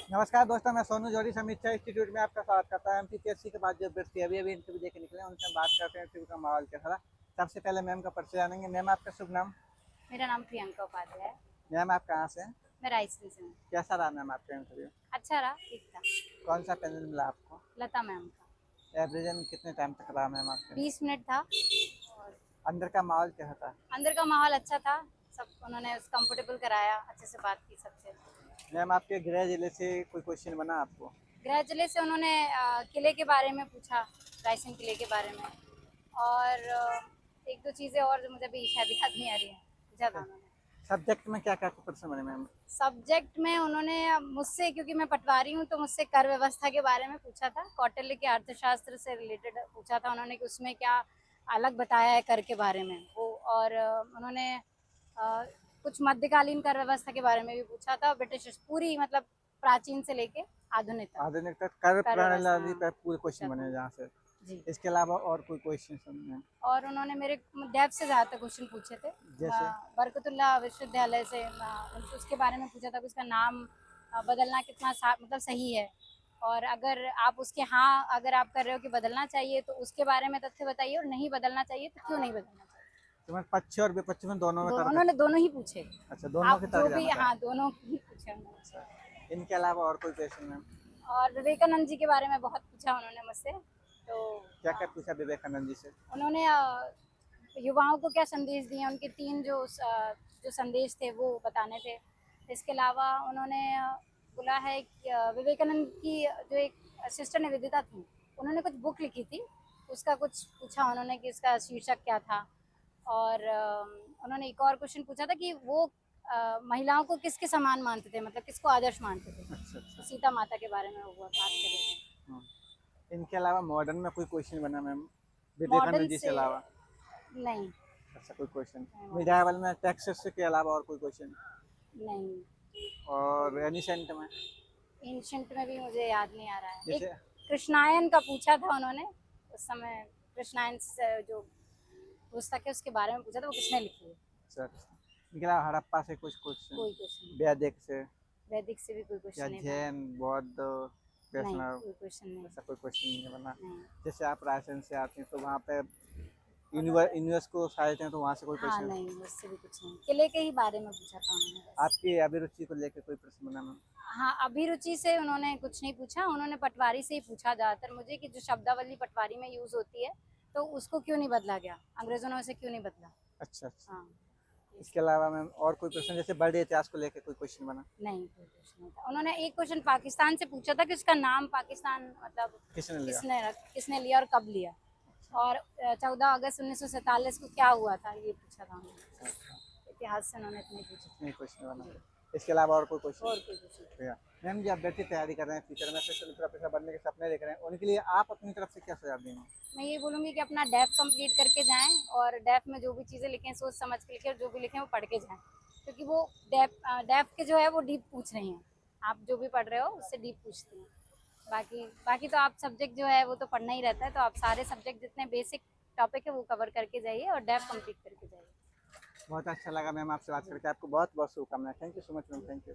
नमस्कार दोस्तों, मैं सोनू जौहरी समीक्षा इंस्टीट्यूट में आपका स्वागत करता हूँ। एमपीसीएससी के बाद जो अभ्यर्थी अभी अभी इंटरव्यू देके निकले हैं, उनसे हम बात करते हैं इंटरव्यू का माहौल कैसा रहा। सबसे पहले मैम का परिचय जानेंगे। मैम, आपका शुभ नाम? मेरा नाम प्रियंका उपाध्याय है। मैम, आप कहाँ से हैं? मैं रायसेन से हूँ। कैसा रहा मैम आपका इंटरव्यू? अच्छा रहा, ठीक था। कौन सा पैनल मिला आपको? लता मैम का। एवरेजन कितने टाइम तक रहा मैम आपके? 20 मिनट था। और अंदर का माहौल कैसा था? अंदर का माहौल अच्छा था। सब उन्होंने कंफर्टेबल कराया, अच्छे से बात की सबसे। मैम, आपके गृह जिले से कोई क्वेश्चन बना आपको? गृह जिले से उन्होंने किले के बारे में पूछा, रायसेन किले के बारे में। और एक दो चीज़ें और जो मुझे भी शायद याद नहीं आ रही हैं, पूछा था उन्होंने। सब्जेक्ट में क्या क्या प्रश्न बने मैम? सब्जेक्ट में उन्होंने मुझसे, क्योंकि मैं पटवारी हूँ, तो मुझसे कर व्यवस्था के बारे में पूछा था। कौटिल्य के अर्थशास्त्र से रिलेटेड पूछा था उन्होंने कि उसमें क्या अलग बताया है कर के बारे में वो। और उन्होंने कुछ मध्यकालीन कर व्यवस्था के बारे में भी पूछा था। ब्रिटिश पूरी मतलब प्राचीन से लेके आधुनिक तक आधुनिक तक कर कर व्यवस्था, प्रणाली पर पूरे क्वेश्चन बने हाँ जहाँ से। जी। इसके अलावा और कोई क्वेश्चन मैम? और उन्होंने मेरे डेप्थ से ज़्यादातर क्वेश्चन पूछे थे। जैसे? बरकतुल्लाह विश्वविद्यालय से उसके बारे में पूछा था कि उसका नाम बदलना कितना मतलब सही है। और अगर आप उसके हाँ अगर आप कर रहे हो कि बदलना चाहिए, तो उसके बारे में तथ्य बताइए, और नहीं बदलना चाहिए तो क्यों नहीं बदलना चाहिए। तो मैं पक्ष और विपक्ष में दोनों में तर्क? उन्होंने दोनों ही पूछे। अच्छा, दोनों आप के जो तर्क भी, जाना हाँ, चाहें? दोनों ही पूछे उन्होंने। इनके अलावा और कोई क्वेश्चन मैम? और विवेकानंद जी के बारे में बहुत पूछा उन्होंने मुझसे। तो क्या क्या पूछा विवेकानंद जी से? उन्होंने युवाओं को क्या संदेश दिए, उनके 3 जो संदेश थे वो बताने थे। इसके अलावा उन्होंने बोला है कि विवेकानंद की जो एक सिस्टर निवेदिता थी, उन्होंने कुछ बुक लिखी थी, उसका कुछ पूछा उन्होंने कि इसका शीर्षक क्या था। और उन्होंने एक और क्वेश्चन पूछा था कि वो महिलाओं को किसके समान मानते थे, मतलब किसको आदर्श मानते थे। अच्छा अच्छा। सीता माता के बारे में वो बात करें। हाँ। इनके अलावा मॉडर्न में कोई क्वेश्चन बना मैम मॉडर्न विवेकानंद जी से से अलावा? नहीं। अच्छा, कोई क्वेश्चन? नहीं, मिडाइवल में टेक्स्ट के अलावा और कोई क्वेश्चन? नहीं। और एनिसेंट में? एंशंट में भी मुझे याद नहीं आ रहा है। एक जैसे? कृष्णायन का पूछा था उन्होंने उस समय। कृष्णायन से जो पुस्तक है उसके बारे में पूछा था, वो किसने लिखी है। अच्छा अच्छा। इनके अलावा हड़प्पा से कुछ क्वेश्चन? कोई क्वेश्चन नहीं। वैदिक से? वैदिक से भी कोई या क्वेश्चन नहीं था। जैन, बौद्ध, नहीं, वैष्णव? कोई क्वेश्चन नहीं। ऐसा कोई क्वेश्चन नहीं बना? नहीं। जैसे आप रायसेन से आते हैं तो वहाँ पे यूनिवर्स साइट हैं, तो वहाँ से कोई हाँ, क्वेश्चन? नहीं, उससे भी कुछ नहीं। किले के ही बारे में पूछा था उन्होंने बस। आपकी अभिरुचि को लेकर कोई प्रश्न बना मैम? हाँ, अभिरुचि से उन्होंने कुछ नहीं पूछा। उन्होंने पटवारी से ही पूछा ज़्यादातर मुझे कि जो शब्दावली पटवारी में यूज़ होती है, तो उसको क्यों नहीं बदला गया, अंग्रेज़ों ने उसे क्यों नहीं बदला। अच्छा अच्छा। हाँ। इसके अलावा मैम और कोई प्रश्न, जैसे बड़े इतिहास को लेकर कोई क्वेश्चन बना? नहीं, कोई क्वेश्चन नहीं था। उन्होंने एक क्वेश्चन पाकिस्तान से पूछा था कि उसका नाम पाकिस्तान मतलब किसने लिया? किसने लिया और कब लिया। और 14 अगस्त 1947 को क्या हुआ था, ये पूछा था उन्होंने। इतिहास से उन्होंने इतने पूछे नहीं क्वेश्चन बना? थे। इसके अलावा और कोई क्वेश्चन? और कोई क्वेश्चन। भैया, मैम जी अभ्यर्थी तैयारी कर रहे हैं, फ्यूचर में ऑफिसर प्रोफेसर बनने के सपने देख रहे हैं, उनके लिए आप अपनी तरफ से क्या सुझाव देंगे? मैं ये बोलूँगी कि अपना डेफ कंप्लीट करके जाएँ, और डेफ में जो भी चीज़ें लिखें सोच समझ के लिखें, और जो भी लिखें वो पढ़ के जाएँ। क्योंकि वो डेफ के जो है वो डीप पूछ रही हैं। आप जो भी पढ़ रहे हो उससे डीप पूछती हैं। बाकी बाकी तो आप सब्जेक्ट जो है वो तो पढ़ना ही रहता है, तो आप सारे सब्जेक्ट जितने बेसिक टॉपिक है वो कवर करके जाइए और डेफ कंप्लीट करके जाइए। बहुत अच्छा लगा मैम आपसे बात करके। आपको बहुत बहुत शुभकामनाएं। Thank you so much ma'am. Thank you.